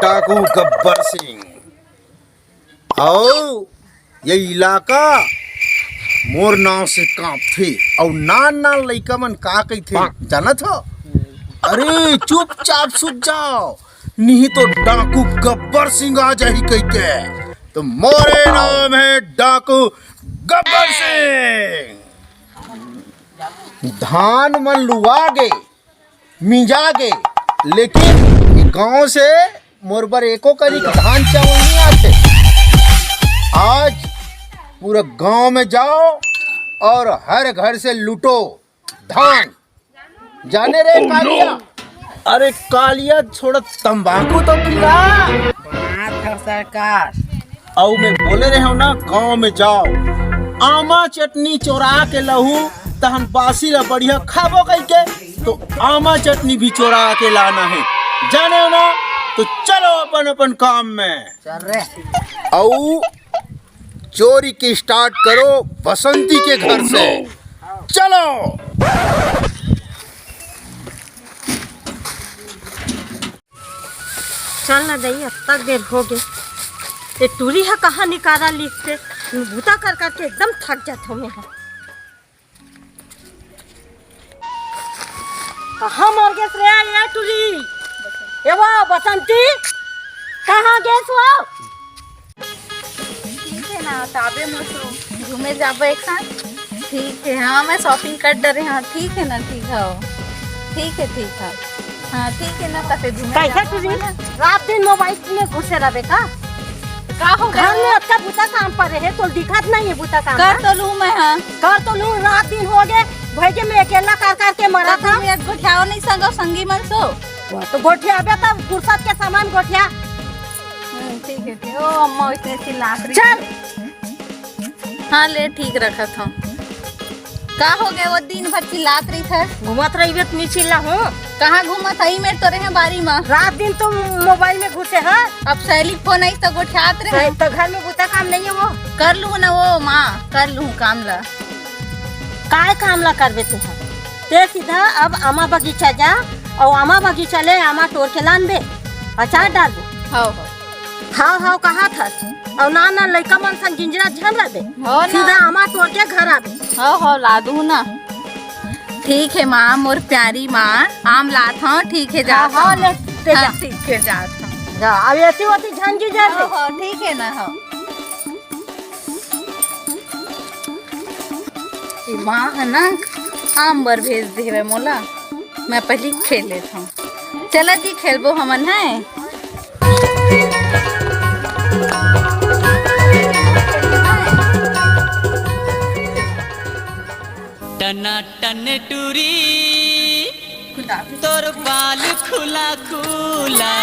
डाकू गब्बर सिंह। और ये इलाका मोर नाव से कांपथे और नान नान लइका मन का कइथे जानत हो? अरे चुपचाप सुत जाओ, नहीं तो डाकू गब्बर सिंह आ जाही कइके। तो मोरे नाम है डाकू गब्बर सिंह। धान मन लुआगे मिजागे, लेकिन गांव से मोर बर एको करी धान चावल नहीं आते। आज पूरा गांव में जाओ और हर घर से लूटो धान। जाने रे कालिया, अरे कालिया थोड़ा तंबाकू तो खिला। बात है सरकार। और मैं बोले रहे हो ना, गांव में जाओ आमा चटनी चोरा के लहू तहन बासी ला बढ़िया खाबो कई के, तो आमा चटनी भी चोरा के लाना है, जाने हो ना? तो चलो अपन अपन काम में। चल रे। और चोरी की स्टार्ट करो बसंती के घर से। चलो। चल ना जाइए, अब तक देर हो गई। ये टूरी है कहाँ निकाला लिखते, भूता कर करके एकदम थक जाता हूँ मैं। कहाँ मर गए रे ये टूरी? ये वो बसंती कहाँ गए वो? ठीक है ना, ताबे मत घूमे जाबो एक साथ। ठीक है, हाँ मैं शॉपिंग कर डरे। हाँ ठीक है ना, ठीक है, ठीक है, ठीक है, हाँ ठीक है ना। कते घूमे कैसे टूरी रात दिन मोबाइल में घुसे रहे का हो घर में अच्छा बूता काम पर है तो दिखत नहीं है बूता काम कर तो लूँ मैं। हाँ कर तो लूँ, रात दिन हो गए भैया में अकेला कर करके मरा था। एक गोठियाओ नहीं संगो संगी मन सो तो गोठिया अबे तब फुर्सत के सामान गोठिया। ठीक है, ठीक। ओ अम्मा इतने चिल्ला रही। चल। हाँ ले ठीक रखा था। का हो गया? वो दिन भर चिल्लात रही था। घुमत रही बे तुम चिल्ला हूँ। कहाँ घूमत हई? मैं तो रहे बारी में। रात दिन तुम मोबाइल में घुसे है। अब सहेली फोन आई तो गोठियात रहे। तो घर में बूता काम नहीं है वो। कर लूँ ना वो माँ, कर लूँ काम ला। काय काम ला कर देते हैं ते सीधा अब आमा बगीचा जा और आमा बगीचा ले आमा तोड़ के लान बे, अचार डाल दे। हो हाँ कहा था और ना ना लड़का मन संग जिंजरा झन रहे हो ना। सीधा आमा तोड़ के घर आबे। हो ला दूँ ना। ठीक है माँ, मोर प्यारी माँ, आम लात हूँ। ठीक है, जा। हाँ ले ते जा। ठीक है, जात हूँ। जा अब ऐसी होती झंझी जा दे। हो ठीक है ना। हो माँ है ना, आम बर भेज दे मोला, मैं पहले खेल लेता हूँ। चला जी खेलबो हमन है। टना टन टूरी तोर बाल खुला खुला।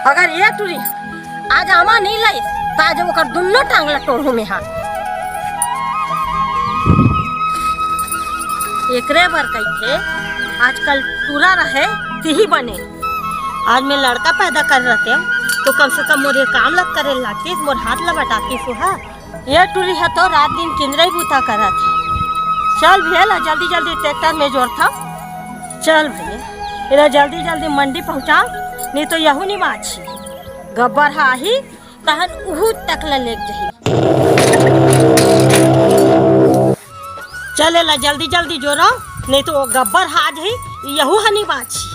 अगर ये टूरी आज आमा नहीं लाई तो आज वो कर दुन्नो टांग लटोड़ में हाथ एकरे बर कही थे आजकल टूरा रहे तिही बने। आज मैं लड़का पैदा कर रहते तो कम से कम मोरे काम लग करे लाती मोर हाथ ला बटाती सुहा। ये टूरी है तो रात दिन किंदरे बूता कर रहा थी। चल भैया जल्दी जल्दी ट्रैक्टर में जोड़ था। चल भैया इधर जल्दी जल्दी मंडी पहुँचा, नहीं तो यहू नहीं बाछी गब्बर हा ही तहन उहू तक लेक जही। चले ला जल्दी जल्दी जोड़ो, नहीं तो गब्बर हा जही यहू हनी बाछी।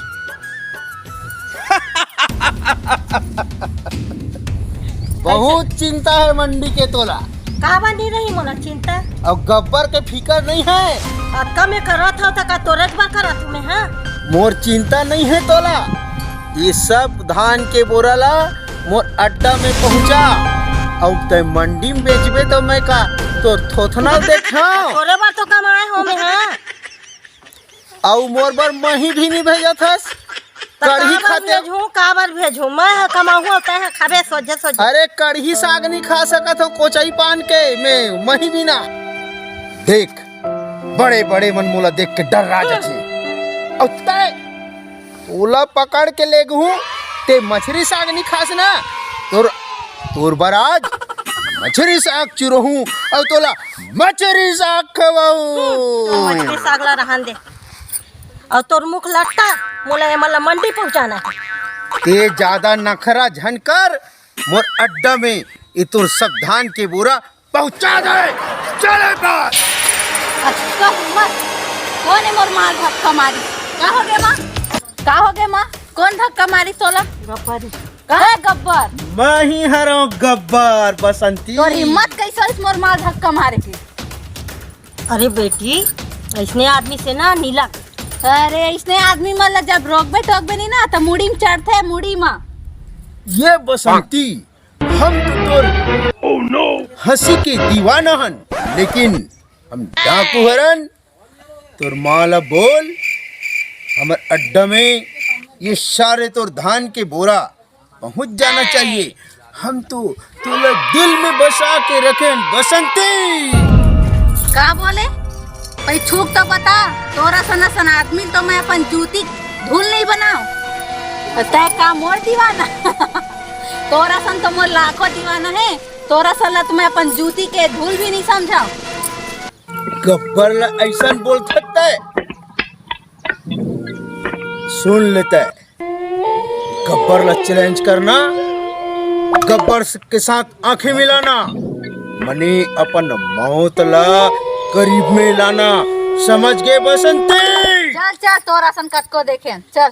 बहुत चिंता है मंडी के तोला। काबा नहीं रही मोला चिंता। अब गब्बर के फिकर नहीं है। अक्का में करा था तो का तोरे बा करा तुम्हें है। मोर चिंता नहीं है तोला। ये सब धान के बोरा ला मोर अड्डा में पहुंचा और ते मंडी में बेचबे तो मैं का तो थोथना देखा तोरे बार तो कमाए हो में है। और मोर बर मही भी नहीं भेजा थस कढ़ी खाते। भेजूं काबर भेजूं मैं कमाहूं होता है खाबे सोजे सोजे। अरे कढ़ी साग नहीं खा सकत हो कोचाई पान के मैं मही भी ना। देख बड़े बड़े मन मोला देख के डर राजा छे और तय ओला पकड़ के ले गहूं ते मछली साग नहीं खास ना। तोर बराज मछली साग चुरहूं और तोला मछली साग खवाऊं। मछली साग ला रहन दे और तोर मुख लट्टा मोला एमला मंडी पहुंचाना है। ते ज्यादा नखरा झनकर मोर अड्डा में इतुर सब धान के बोरा पहुंचा दे। चले बात अच्छा मत कौन है मोर मार धक्का मारी? का हो गया माँ? का हो गया माँ? कौन धक्का मारी तोला? गब्बर कहा है गब्बर? मैं ही हरो गब्बर बसंती। तोर हिम्मत कैसे इस मोर मार धक्का मारे की? अरे बेटी ऐसने आदमी से ना नीला। अरे इसने आदमी मतलब जब रोकबे टोकबे नहीं ना तो मुड़ी में चढ़ते है मुड़ी में। ये बसंती हम तो तोर हंसी के दीवाना हन, लेकिन हम डाकू हरन। तोर माला बोल हमर अड्डा में ये सारे तोर धान के बोरा पहुंच जाना चाहिए। हम तो तोला दिल में बसा के रखें बसंती। का बोले? भाई छूक तो बता। तोरा सन आदमी तो मैं अपन जूती धूल नहीं बनाओ। तय का मोर दीवाना तोरा सन तो मोर लाखों दीवाना है। तोरा सन तो मैं अपन जूती के धूल भी नहीं समझाओ। गब्बर ला ऐसा बोल सकता है? सुन लेता है, गब्बर ला चैलेंज करना, गब्बर के साथ आंखें मिलाना, मने अपन मौत ला करीब में लाना। समझ गए बसंती? चल चल तोरा सन कट को देखे चल।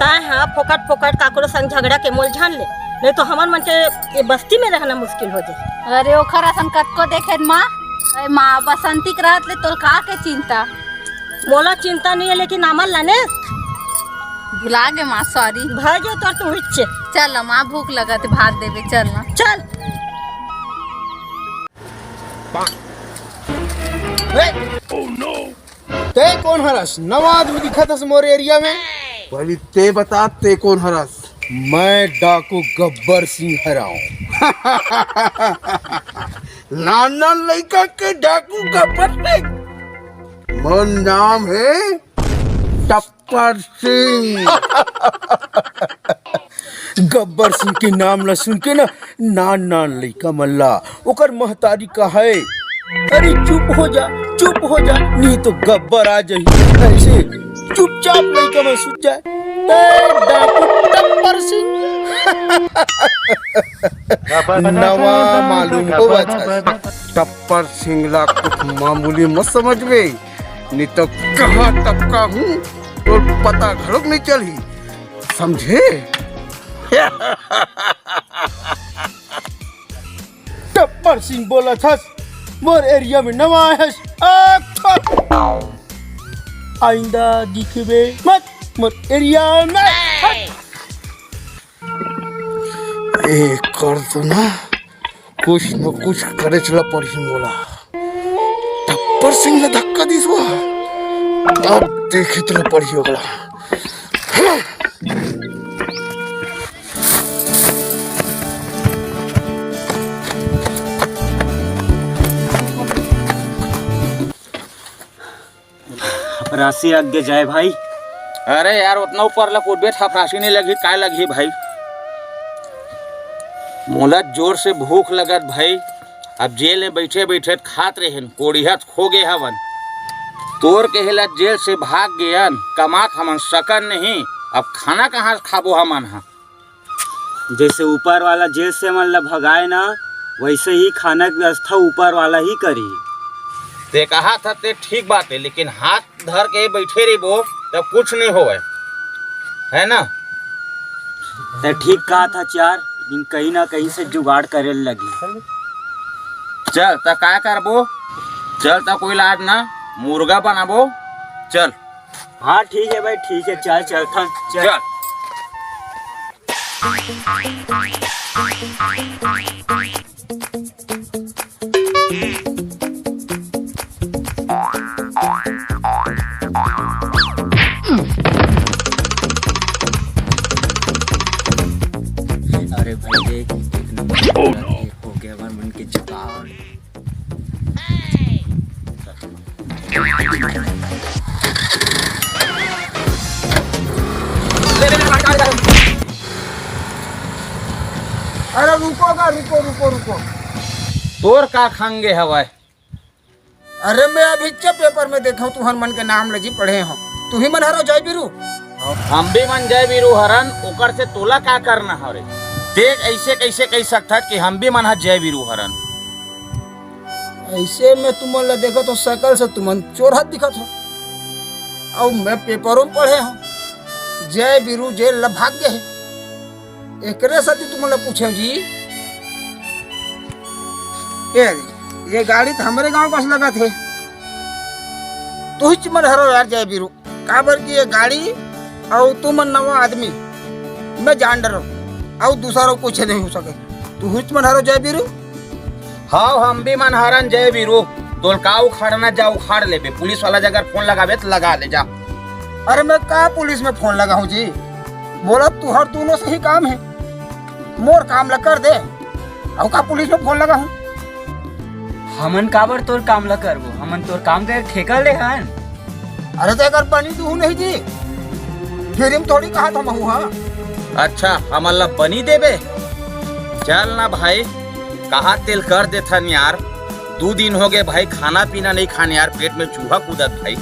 ताय हाँ फोकट फोकट काकरो संग झगड़ा के मोल जान ले, नहीं तो हमन मन के ये बस्ती में रहना मुश्किल हो जाए। अरे ओखरा सन कट को देखे माँ। माँ बसंती के रात ले तोल का के चिंता? मोला चिंता नहीं है, लेकिन अमल लाने भुला गे माँ सॉरी। भागे तो तू हिच्चे। चल माँ भूख लगत भात देवे चल ना। चल ते कौन हरस? नवा आदमी दिखा था मोर एरिया में। पहले ते बता ते कौन हरस? मैं डाकू गब्बर सिंह हराऊं। नाना लड़का के डाकू गब्बर सिंह। मन नाम है टप्पर सिंह। गब्बर सिंह के नाम ला सुन के ना नान लइका मल्ला ओकर महतारी का है। अरे चुप हो जा नहीं तो गब्बर आ जाही। ऐसे चुपचाप लइका में सुत जाए। डाकू टप्पर सिंह नवा मालूम होगा था। टप्पर सिंह ला कुछ मामूली मत समझ में, नहीं तो कहाँ टपका हूँ और पता घड़क नहीं चली, समझे? टप्पर सिंह बोला था मोर एरिया में नवा है। आइंदा दिखबे मत मोर एरिया में। एक कर तो ना कुछ न कुछ करे चला पड़ी मोला। टप्पर सिंह ला धक्का दिस हुआ, अब देखे चला पड़ी होगा। राशि आगे जाए भाई। अरे यार उतना ऊपर ला कूदबे फरासी नहीं लगी, काय लगी भाई? मोला जोर से भूख लगत भाई। अब जेल में बैठे बैठे खात रहे कोड़िहत खो गए हवन। तोर के हिला जेल से भाग गयन, कमात हमन सकन नहीं। अब खाना कहाँ खाबो हमन? हा जैसे ऊपर वाला जेल से मन ला भगाए ना, वैसे ही खाना की व्यवस्था ऊपर वाला ही करी। ते कहा था ते ठीक बात है, लेकिन हाथ धर के बैठे रही वो तब कुछ नहीं होवे, है ना? तो ठीक कहा था चार, लेकिन कहीं ना कहीं से जुगाड़ करे लगी। चल त काय करबो? चल त कोई लाज ना मुर्गा बनाबो। चल हाँ ठीक है भाई, ठीक है चल चल चल। अरे भाई देख एक नंबर हो गया मन के जुगाड़। अरे रुको। तोर का खांगे हवाए? अरे मैं अभी पेपर में देखा तुहन मन के नाम लगी पढ़े हो। तू ही मन हरो जय बिरू। हम भी मन जय वीरू हरन ओकर से तोला का करना हरे। देख ऐसे कैसे कह सकता कि हम भी मन हा जय वीरू हरन। ऐसे में तुमन ला देखो तो शकल से तुमन चोरहत दिखत हो। और मैं पेपरों में पढ़े हूँ जय वीरू जेल ला भाग गए है। एकरे साथी तुमन ला पूछे जी ये गाड़ी तो हमारे गांव का लगा थे। तू ही मन हरो यार जय वीरू काबर की ये गाड़ी और तुम नवा आदमी मैं जान डरो और दूसरा कुछ नहीं हो सके। तू ही मन हरो जय वीरू। हाँ हम भी मन हरन जय वीरू। तोल का उखाड़ना जा उखाड़ ले बे। पुलिस वाला जगह फोन लगावे तो लगा ले जा। अरे मैं का पुलिस में फोन लगा हूँ जी। बोला तू हर दोनों से ही काम है मोर काम लग कर दे और का पुलिस में फोन लगा हूँ। हमन काबर तोर काम ला करबो हमन तोर काम के ठेका ले हन। अरे तो अगर बनी तू नहीं जी फिर हम थोड़ी कहा था महू। हाँ अच्छा हमन ला बनी देबे। चल ना भाई कहा तेल कर देथन यार। 2 दिन हो गए भाई खाना पीना नहीं खाने यार। पेट में चूहा कूदत भाई।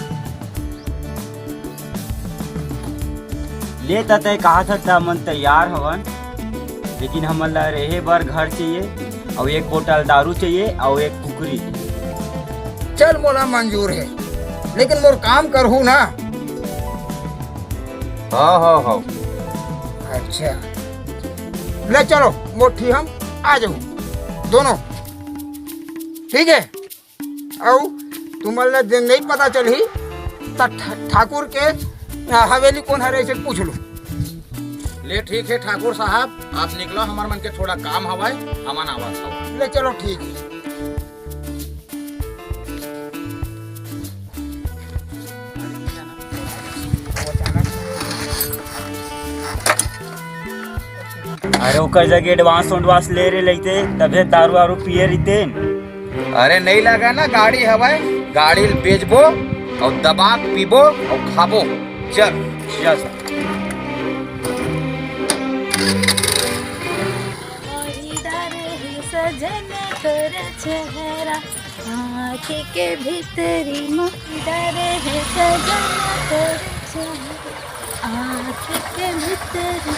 ले तय कहा था मन तैयार हवन लेकिन हमन ला रहे बार घर चाहिए और 1 बोतल दारू चाहिए और 1 कुकरी। चल मोला मंजूर है लेकिन मोर काम करहू ना। हाँ अच्छा ले चलो मोठी हम आ जाऊ दोनों ठीक है। और तुम्हारे दिन नहीं पता चली तो ठाकुर के हवेली कौन है से पूछ लो। ले ठीक है ठाकुर साहब आप निकलो हमार मन के थोड़ा काम हवाए हमन आवाज हो। ले चलो ठीक है। अरे ओकर जगह एडवांस ले रहे लेते तबे दारू वारू पिए रहते। अरे नहीं लगा ना गाड़ी हवाए गाड़ी बेचबो और दबा पीबो और खाबो। चल चल सजन कर चेहरा आँखें के भीतरी डरे है सजन कर चेहरा आँखें के भीतरी।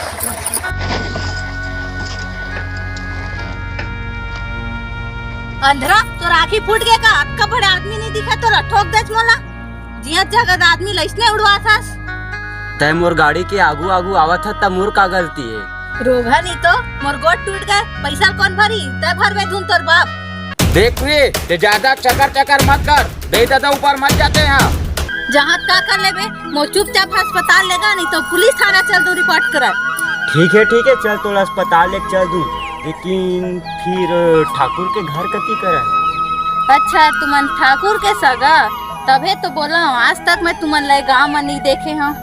अंधरा तो राखी फूट गया का अक्का बड़े आदमी नहीं दिखा तो ठोक देच मोला जिया जगत आदमी लइसने उड़वा थास। तय मोर गाड़ी के आगू आगू आवत था तब मोर का गलती है। रोगा नहीं तो मोर गोट टूट गए पैसा कौन भरी तय भरवे धुन तोर बाप। देख रे ज्यादा चकर चकर मत कर दे दादा ऊपर मत जाते हैं। जहाँ का कर लेबे मो चुपचाप अस्पताल लेगा नहीं तो पुलिस थाना चल दो रिपोर्ट करा। ठीक है चल तो अस्पताल ले चल दूँ लेकिन फिर ठाकुर के घर कती करा। अच्छा तुमन ठाकुर के सगा तबे तो बोला हूँ आज तक मैं तुमन ले गाँव में नहीं देखे हूँ।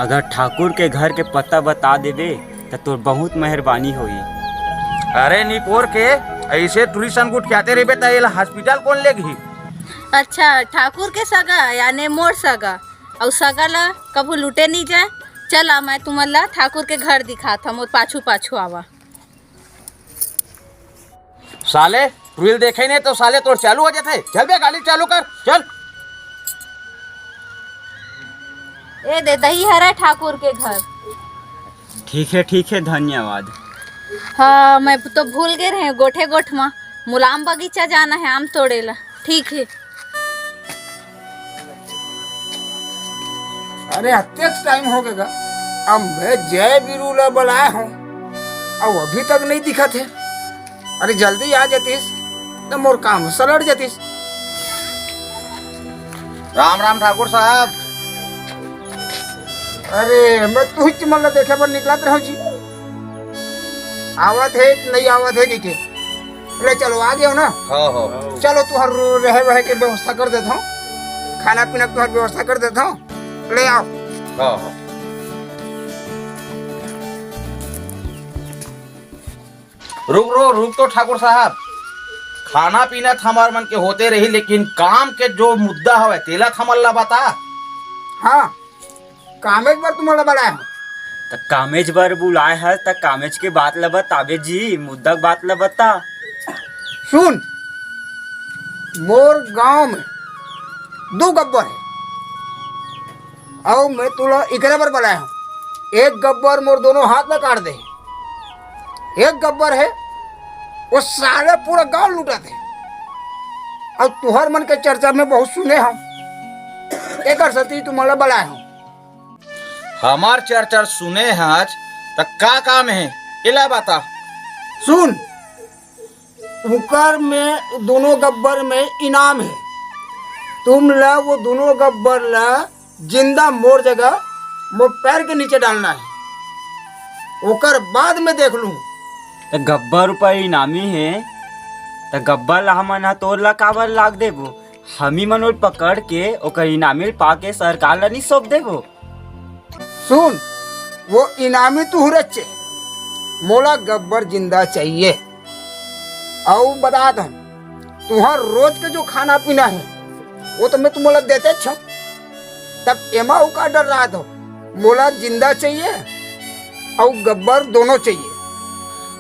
अगर ठाकुर के घर के पता बता देबे तो तोर बहुत मेहरबानी होई। अरे निपोर के ऐसे तुलिसन गुट कहते रहे तो ये हॉस्पिटल कौन लेगी। अच्छा ठाकुर के सगा यानी मोर सगा और सगा ला कभी लूटे नहीं जाए। चला मैं तुमन ला ठाकुर के घर दिखाता मोर पाछू पाछू आवा। साले ट्विल देखे नहीं तो साले तोर चालू हो जाते। चल बे गाड़ी चालू कर चल। ए दे दही हरा ठाकुर के घर। ठीक है धन्यवाद। हाँ मैं तो भूल गए रहे गोठे गोठ में मुलाम बगीचा जाना है आम तोड़े ला। ठीक है। अरे अत्यक्ष टाइम हो गया अब मैं जय वीरू ला बुलाया हूँ और अभी तक नहीं दिखा थे। अरे जल्दी आ जातीस तो मोर काम सलट जातीस। राम राम ठाकुर साहब। अरे मैं तू ही मन देखे पर निकलत रहो जी। आवत है नहीं आवत है कि ले चलो आ गए हो ना। हो चलो तुहर रहे के व्यवस्था कर देता हूँ खाना पीना तुहर व्यवस्था कर देता हूँ ले आओ। हो रुक तो ठाकुर साहब खाना पीना हमार मन के होते रही लेकिन काम के जो मुद्दा हवे तेला थमल बता। हाँ कामेज बार तुम्हारा बुलाया तो कामेज बार बुलाए है तो कामेज के बात ला बताबे जी मुद्दा बात ला बता। सुन मोर गांव में 2 गब्बर है आओ मैं तुला इकरे पर बुलाया हूँ। एक गब्बर मोर दोनों हाथ में काट दे। एक गब्बर है वो सारे पूरा गांव लूटा थे। अब तुहर मन के चर्चा में बहुत सुने हम एक सती तुम्हारा बुलाया हूँ। हमार चर्चा सुने हैं आज तक का काम है इला बता। सुन, उकर में दोनों गब्बर में इनाम है। तुम ला वो दोनों गब्बर ला जिंदा मोर जगह मोर पैर के नीचे डालना है। ओकर बाद में देख लूं। तो गब्बर रुपये इनामी है तो गब्बर ला हमन हा तोर ला काबर लाग देबो। हमी मन ओल पकड़ के ओकर इनामी पाके सरकार ला नहीं सौंप देबो। सुन, वो इनामी तू रच्चे मोला गब्बर जिंदा चाहिए। और बता दूं तुहार रोज के जो खाना पीना है वो तो मैं तुम्हारा देते छो। तब एमा का डर रहा था मोला जिंदा चाहिए और गब्बर दोनों चाहिए।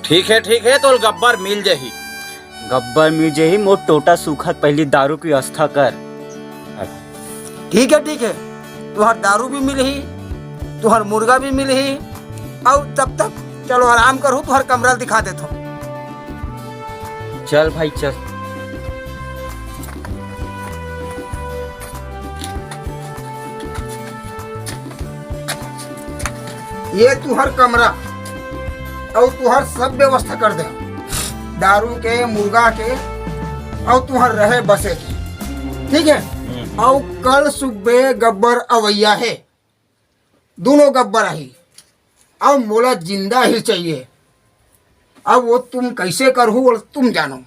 ठीक है तो गब्बर मिल जाही। गब्बर मिल जाही मोर टोटा सूखत पहली दारू की व्यवस्था कर। ठीक है तुहार दारू भी मिलही, तुहार मुर्गा भी मिलही। और तब तक चलो आराम करो, तुहार कमरा दिखा देता हूँ। चल भाई चल। ये तुहर कमरा और तुहर सब व्यवस्था कर दे, दारू के मुर्गा के और तुहर रहे बसे के। ठीक है। और कल सुबह गब्बर अवैया है, दोनों गब्बर आई और मोला जिंदा ही चाहिए। अब वो तुम कैसे करो और तुम जानो।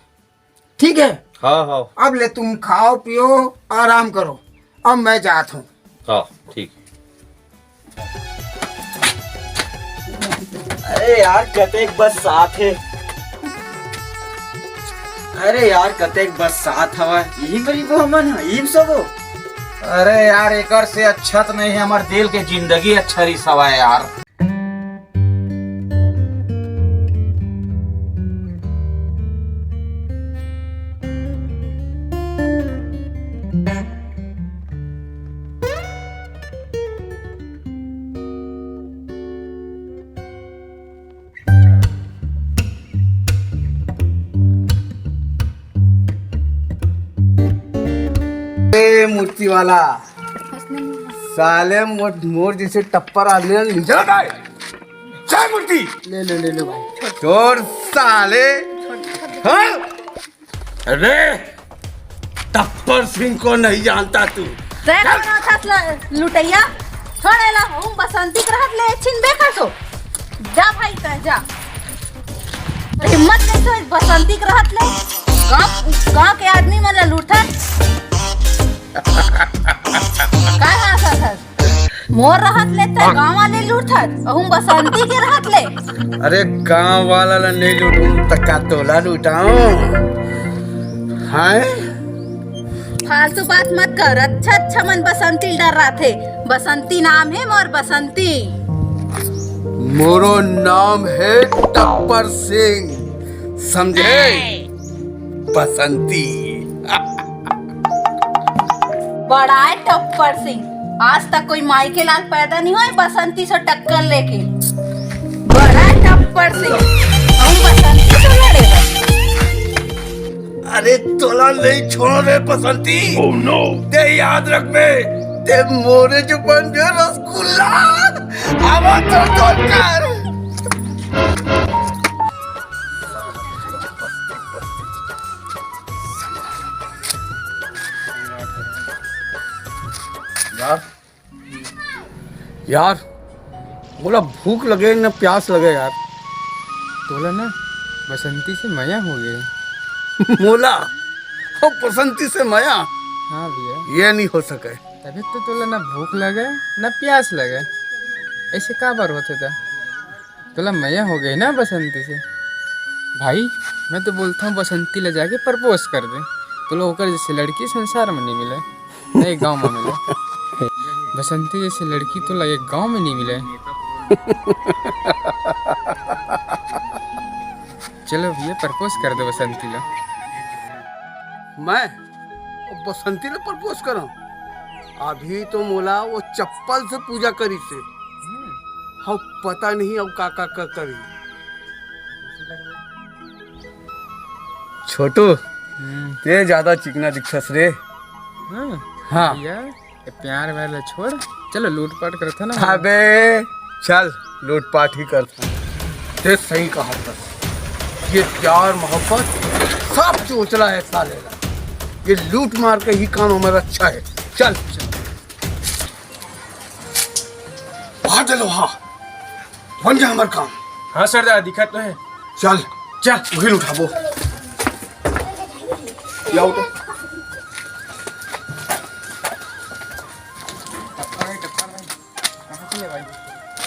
ठीक है। हाँ अब ले तुम खाओ पियो आराम करो। अब मैं जाता हूँ। हाँ ठीक। अरे यार कतेक बस साथ है। अरे यार कतेक बस साथ हवा यही गरीबो हमन यही सबो। अरे यार एकर से अच्छा तो नहीं है, हमारे दिल के जिंदगी अच्छा रही सवा यार। मूर्ति वाला साले मोर जैसे टप्पर आदमी नीचे लगाए चाय मूर्ति ले भाई। चोर साले। हाँ? अरे टप्पर सिंह को नहीं जानता तू। लुटैया छोड़ेला हूँ बसंती रहत ले छिन बेकर सो जा भाई ता जा। हिम्मत नहीं तो बसंती रहत ले गाँव के आदमी मन लूटा। काय हासत हस मोर रहत ले त गाँव वाले लूटत अहुं बसंती के रहत ले। अरे गांव वाला ला नहीं लूटूं तक्का तोला लूटाऊं। हैं? फालतू बात मत कर। अच्छा मन बसंती डर रहा थे। बसंती नाम है मोर बसंती। मोरो नाम है टप्पर सिंह समझे बसंती। बड़ा है टप्पर सिंह। आज तक कोई माई के लाल पैदा नहीं हुआ बसंती से टक्कर लेके। बड़ा है टप्पर सिंह। हम बसंती से लड़े। अरे तोला नहीं छोड़ रे बसंती। oh, no. ते याद रख बे ते मोरे जो बन गए रसगुल्ला आवाज तो कर। यार बोला भूख लगे न प्यास लगे यार। तोला ना बसंती से मया हो गए। मोला और बसंती से माया हाँ भैया ये नहीं हो सके। तभी तो तोला ना भूख लगे ना प्यास लगे। ऐसे का बार होते था तोला मया हो गई ना बसंती से। भाई मैं तो बोलता हूँ बसंती ले जाके प्रपोज कर दे। तो लोग होकर जैसे लड़की संसार में नहीं मिले नहीं गांव में मिले। बसंती जैसे लड़की तो लगे गांव में नहीं मिले। चलो भैया प्रपोज कर दो बसंती ला। मैं बसंती ने प्रपोज करूं अभी तो मोला वो चप्पल से पूजा करी से हम पता नहीं अब का करी। छोटू ते ज्यादा चिकना दिखस रे। हाँ भैया ये प्यार वाला छोड़, चलो लूटपाट करता ना। अबे चल लूटपाट ही करता। ते सही कहा था, ये प्यार मोहब्बत सब चोचला है साले का। ये लूट मार के ही काम हमारा अच्छा है। चल बादल वहाँ बन जा हमारा काम। हाँ सरदार दिखा तो है। चल चल वही उठाबो। क्या उठा?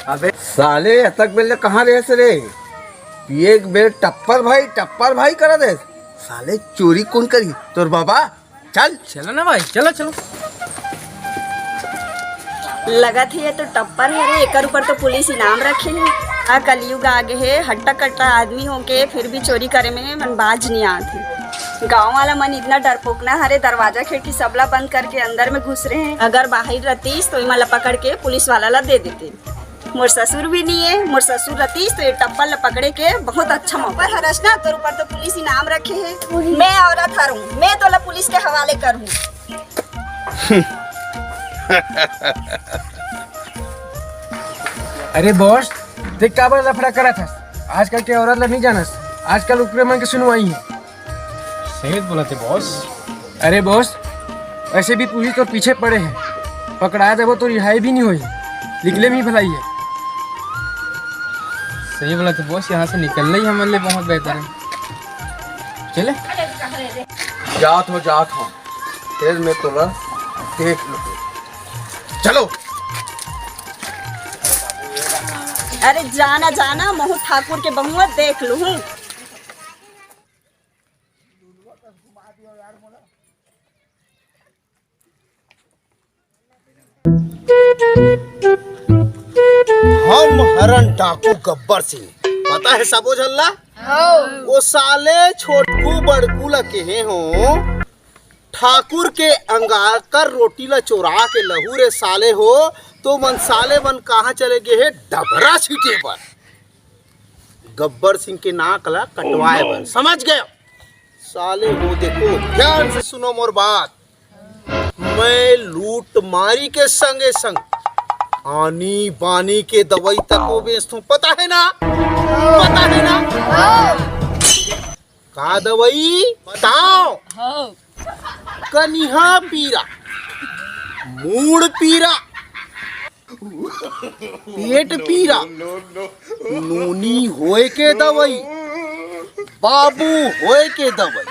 अबे साले अतक बेले कहाँ रहे रे? एक बेर टप्पर भाई करा दे। साले चोरी कौन करी? तोर बाबा। चल चलो ना भाई, चलो चलो। लगा थी ये तो टप्पर है रे, एकर ऊपर तो पुलिस इनाम रखे है। आ कलयुग आगे है, हट्टा कट्टा आदमी होके फिर भी चोरी करे में मन बाज नहीं आती। गांव वाला मन इतना डरपोक ना हरे, दरवाजा खिड़की सबला बंद करके अंदर में घुस रहे हैं। अगर बाहर रहतीस तो इमा पकड़ के पुलिस वाला ला दे देते। मोर ससुर भी नहीं है, मोर ससुर रहतीस तो ये टप्पर ला पकड़े के बहुत अच्छा मौका है। रचना तोर ऊपर तो पुलिस इनाम रखे है। मैं औरत हूँ, मैं तो ला पुलिस के हवाले करूँ। अरे बॉस देख का बार लफड़ा करा था। आजकल के औरत ला नहीं जानस, आजकल उपरे मन के सुनवाई है। सही बोला थे बॉस। अरे बॉस ऐसे भी पुलिस तो पीछे पड़े हैं, पकड़ा देबो तो रिहाई भी नहीं हुई, निकले में भलाई है। सही बोला थे बॉस, यहाँ से निकलना ही हमारे लिए बहुत बेहतर है। चले जात हो फिर मैं तोला देख लो। चलो अरे जाना जाना, महू ठाकुर के बहुआ देख लू हूँ। हम हरन डाकू गब्बर सिंह, पता है सबो झल्ला? वो साले छोटकू बड़कू लगे हैं हो, ठाकुर के अंगार कर रोटी ला चोरा के लहू रे साले हो। तो मन साले मन कहाँ चले गए हैं? डबरा सीटे पर गब्बर सिंह के नाक ला कटवाए पर। समझ गए साले हो? देखो ध्यान से सुनो मोर बात। मैं लूट मारी के संगे संग आनी बानी के दवाई तक को बेचता हूँ, पता है ना? पता है ना? का दवाई बताओ? कनिहा पीरा, मूड पीरा, पेट पीरा, नूनी होए के दवाई, बाबू होए के दवाई,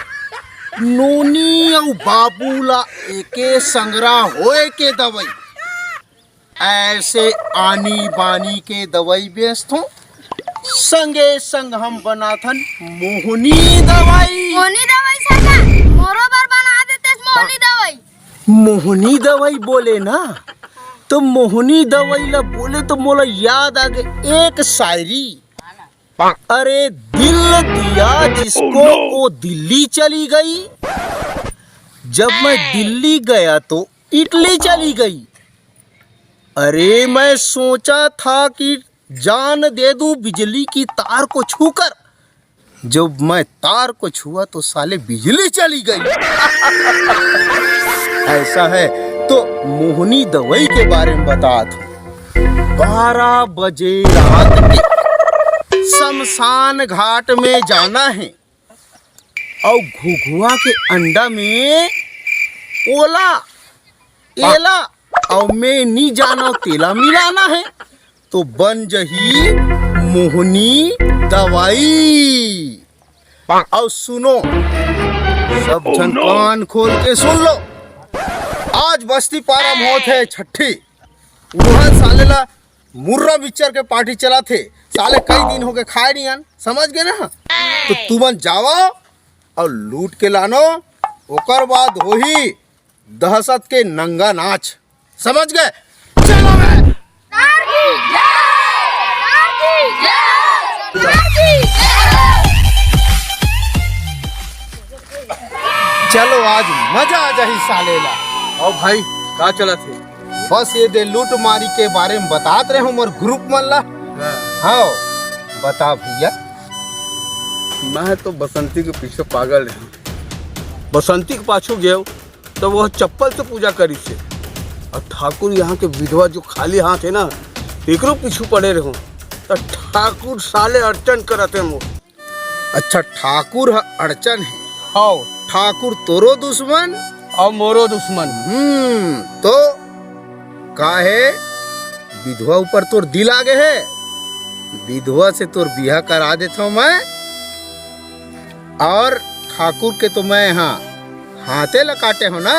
नूनी और बाबू ला एके संगरा होए के दवाई। ऐसे आनी बानी के दवाई बेचता हूँ, संगे संग हम बनाथन मोहनी दवाई। मोहनी दवाई साला मोरो बार बना देते मोहनी दवाई। मोहनी दवाई बोले ना, तो मोहनी दवाई ला बोले तो मोला याद आ गई एक शायरी। अरे दिल दिया जिसको वो दिल्ली चली गई, जब मैं दिल्ली गया तो इटली चली गई। अरे मैं सोचा था कि जान दे दूं बिजली की तार को छूकर, जब मैं तार को छुआ तो साले बिजली चली गई। ऐसा है तो मोहनी दवाई के बारे में बता दूं। 12 बजे रात के शमशान घाट में जाना है और घुघुआ के अंडा में ओला एला और मैं नहीं जाना तेला मिलाना है, तो बन जही मोहनी दवाई। और सुनो सब जन कान खोल के सुन लो, आज बस्ती पारा मौत है छठी। वहाँ साले ला मुर्रा बिच्चर के पार्टी चला थे, साले कई दिन हो गए खाए नहीं आन, समझ गए ना? तो तुमन जावा और लूट के लानो, ओकर बाद हो ही दहशत के नंगा नाच, समझ गए? चलो मैं चलो आज मजा आ जाही साले ला। और भाई का चला थे? बस ये दे लूट मारी के बारे में बतात रहे हूँ मोर ग्रुप मन ला। हाँ बता भैया। मैं तो बसंती के पीछे पागल रहा। बसंती के पाछू गए तो वह चप्पल से पूजा करी से, और ठाकुर यहाँ के विधवा जो खाली हाथ है ना एकरो पीछू पड़े रहो तो ठाकुर साले अर्चन करते मो। अच्छा ठाकुर अड़चन है, हाँ ठाकुर तोरो दुश्मन और मोरो दुश्मन। तो काहे विधवा ऊपर तोर दिल आगे है? विधवा से तोर बिहा करा देता हूँ मैं, और ठाकुर के तो मैं यहाँ हाथे ला काटे हो ना,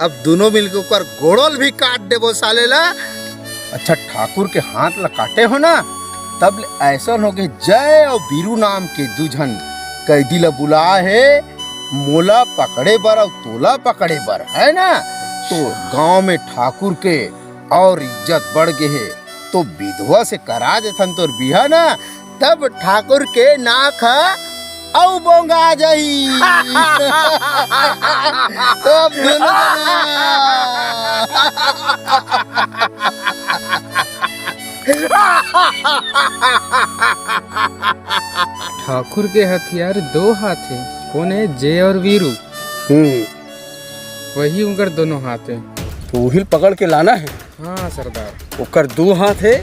अब दोनों मिलकर ऊपर गोड़ोल भी काट देबो साले ला। अच्छा ठाकुर के हाथ ला काटे हो ना, तब ऐसा हो गए जय और बीरू नाम के दुझन कैदी ला बुला है मोला पकड़े बर और तोला पकड़े बर, है ना। तो गांव में ठाकुर के और इज्जत बढ़ गए है, तो विधवा से करा देथन तोर बिहा ना, तब ठाकुर के नाक औ बोंगा जाई। तो अब दोनों ठाकुर के हथियार 2 हाथ है, कौन है? जय और वीरू। वही उनकर दोनों हाथ है। तो वही पकड़ के लाना है। हाँ सरदार। ओकर 2 हाथ है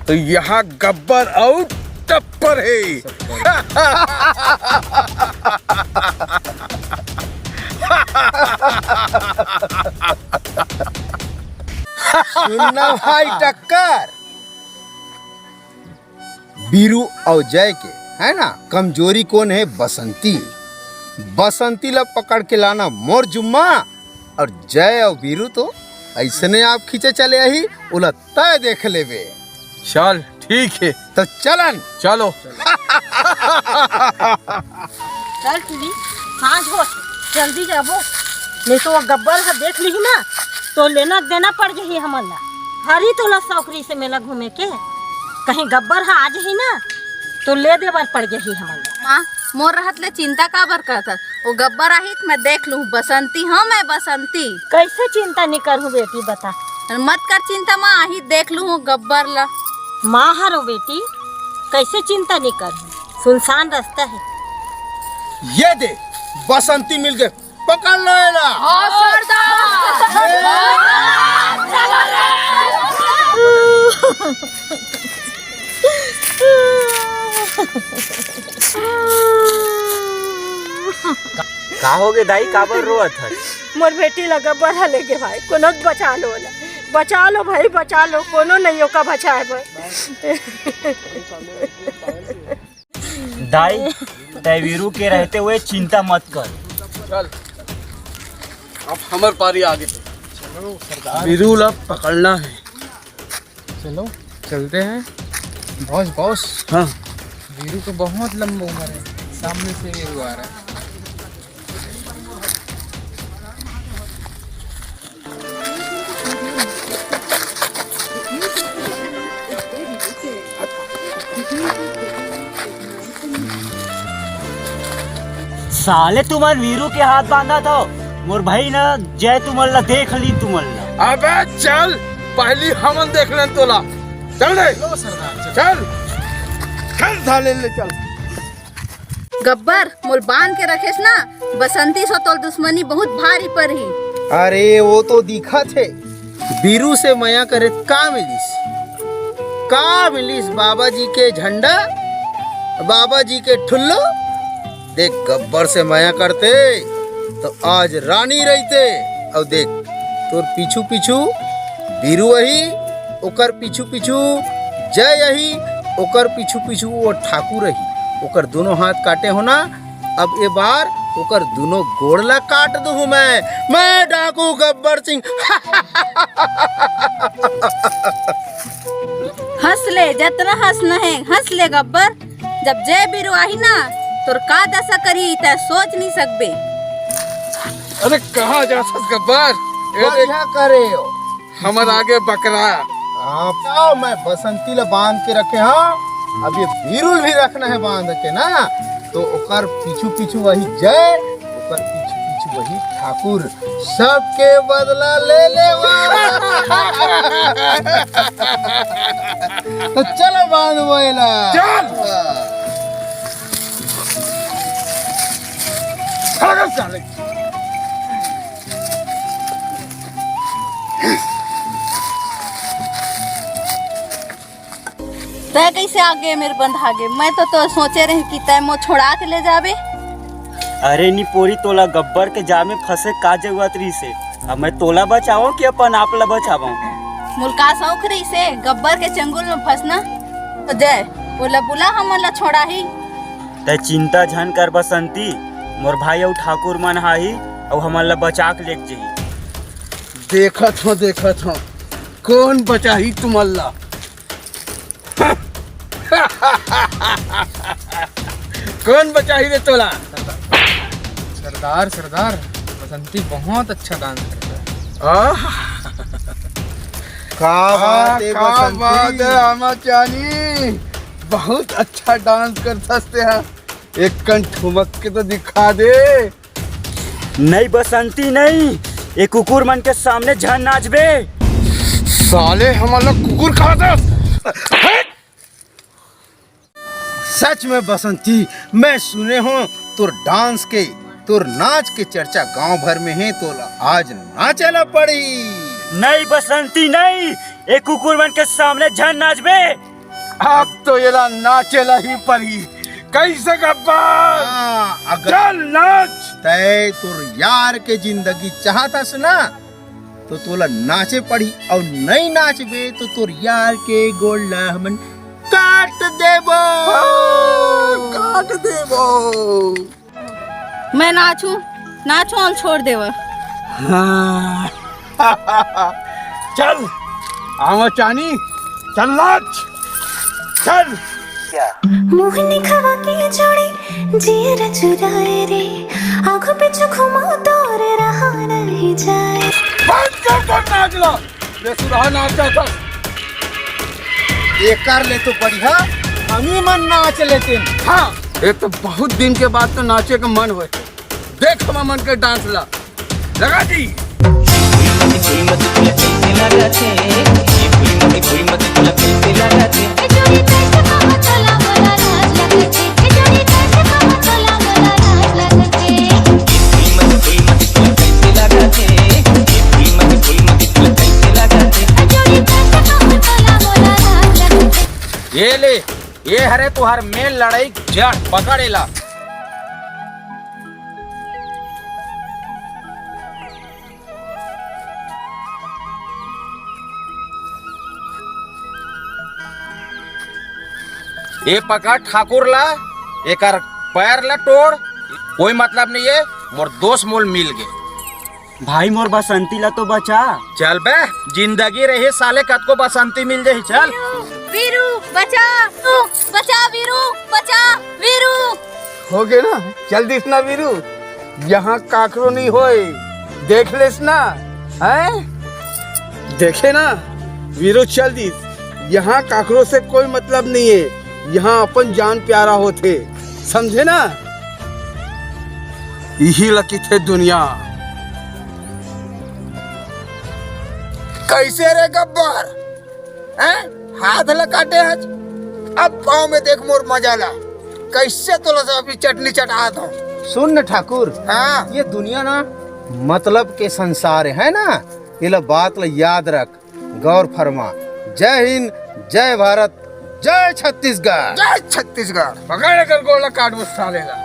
तो यहाँ गब्बर और टप्पर है। सुनना भाई टक्कर, बीरू और जय के है ना कमजोरी कौन है? बसंती। बसंती ला पकड़ के लाना मोर जुम्मा, और जय और बीरू तो ऐसने आप खींचे चले ही उला तय देख लेवे। चल ठीक है तो चलन चलो। चल तुली सांझ हो जल्दी जाबो, नहीं तो वो गब्बर का देख ली ना तो लेना देना पड़ गई हमन ला। हरी तोला सौकरी से मेला घूमे के, कहीं गब्बर हा आज ही ना तो ले देवर पड़ गई हमन ला। माँ मोर रहत ले चिंता काबर करत? वो गब्बर आहित मैं देख लूँ। बसंती हाँ मैं बसंती। कैसे चिंता नहीं करूँ बेटी बता। मत कर चिंता माँ, आहित देख लूँ गब्बर ला। माँ हरो बेटी, कैसे चिंता नहीं करूँ, सुनसान रास्ता है। ये दे बसंती मिल गए, पकड़ लो ना। का हो गए दाई, काबर रोत है? मोर बेटी लगा बढ़ा लेके भाई, कोनो बचा लो ना, बचा लो भाई बचा लो, कोनो नहीं होगा बचाए भाई। दाई तय वीरू के रहते हुए चिंता मत कर। चल अब हमार पारी आगे। वीरू ला पकड़ना है। चलो चलते हैं। बॉस बॉस, हाँ वीरू को बहुत लंबा उम्र है, सामने से वीरू आ रहा है। साले तुम्हार वीरू के हाथ बांधा था मोर भाई ना, जय तुम्हारा देख ली तुम्हारा। अबे चल पहली हमन देख लें तोला। चल रे चल चल साले ले चल। गब्बर मोल बांध के रखेस ना, बसंती सो तोल दुश्मनी बहुत भारी पड़ी। अरे वो तो दिखा थे, बीरू से मया करे का मिलिस? का मिलिस? बाबा जी के झंडा, बाबा जी के ठुल्लो। देख गब्बर से मया करते तो आज रानी रहते, और देख तोर पीछू पीछू बीरू वही, ओकर पीछू पीछू जय यही, ओकर पीछू पीछू वो ठाकुर रही। ओकर दोनों हाथ काटे हो ना, अब ये बार ओकर दोनों गोड़ला काट दूँ मैं डाकू गब्बर सिंह। हंस ले जितना हंसना है हंस ले गब्बर। जब जय बीरू आही ना तोर का दशा करी तै सोच नहीं सकबे। अरे कहाँ जा गब्बर? क्या करे हो? हमर आगे बकरा। आप मैं बसंती ला बांध के रखे। हाँ अब ये बीरू भी रखना है बांध के ना, तो ओकर पीछू पीछू वही जय, ओकर पीछू पीछू वही ठाकुर सबके बदला ले ले तो चलो बांध बोला तय कैसे आगे मेरे बंद आगे मैं तो सोचे रही कि तय मो छोड़ा के ले जाबे। अरे नी पोरी तोला गब्बर के जाल में फंसे का जरूरत रही से। अब मैं तोला बचाऊं कि अपन आपला बचाऊं? मुल्का शौक रही से गब्बर के चंगुल में फंसना तो जय बोला बुला हमला छोड़ा ही। ते चिंता झन कर बसंती, मोर भाई और ठाकुर मन हाही और हमला बचा के लेके जही। देखत हो कौन बचा ही तुम अल्लाह। कौन बचा ही रे तोला? सरदार बसंती बहुत अच्छा डांस करता है। का बात है बसंती? आमाचानी बहुत अच्छा डांस कर सकते हैं। एक कन ठुमक के तो दिखा दे। नहीं बसंती नहीं, ये कुकुर मन के सामने झन नाचबे। साले हमारा कुकुर खा दे। सच में बसंती, मैं सुने हूँ तुर डांस के तुर नाच के चर्चा गांव भर में है। तो आज नाचला पड़ी। नहीं बसंती नहीं, एक कुकुर मन के सामने झन नाचबे। अब तो ये नाचेला ही पड़ी। कैसे गब्बर? अगर चल नाच। तय तुर यार के जिंदगी चाहता सुना तो तोला नाचे पड़ी, और नहीं नाचबे तो तुर यार के गोल्ला हमन काट देबो। मैं नाचूं हम छोड़ देवा। चल आमाचानी चल नाच चल। मोहनी खवा के जोड़ी जियर चुराए रे, आंखों पे घुमाओ तोर रहा नहीं जाए। बंद कर नाच लो। ये सुरहा नाचा था। ये कर ले तो बढ़िया, हम ही मन नाच लेते। हाँ ये तो बहुत दिन के बाद तो नाचे का मन हुए। देख हम मन के डांस ला लगा दी। ये ले, ये हरे तुहार मेल लड़ाई जड़ पकड़ेला। ये पकड़ ठाकुर ला, एकर पैर ला तोड़। कोई मतलब नहीं है, मोर दोस्त मोल मिल गए। भाई मोर बसंती ला तो बचा। चल बे, जिंदगी रहे साले कद को बसंती मिल जाही। चल वीरू बचा, बचा वीरू, बचा वीरू। हो गए ना, चल दिस ना वीरू। यहाँ काकरो नहीं होए, देख लेस ना। हैं देखे ना वीरू, चल दिस। यहाँ काकरो से कोई मतलब नहीं है। यहाँ अपन जान प्यारा होते, समझे ना। यही लकी थे दुनिया। कैसे रे गब्बर? हैं? हाथ लकाटे आज। अब गाँव में देख मोर मजा ला। कैसे तोला से अभी चटनी चटात हूँ। सुन न ठाकुर, हाँ ये दुनिया ना मतलब के संसार है ना। ये बात ला याद रख, गौर फरमा। जय हिंद, जय भारत, जय छत्तीसगढ़। जय छत्तीसगढ़। पकड़ कर गोला काट वो साले ला।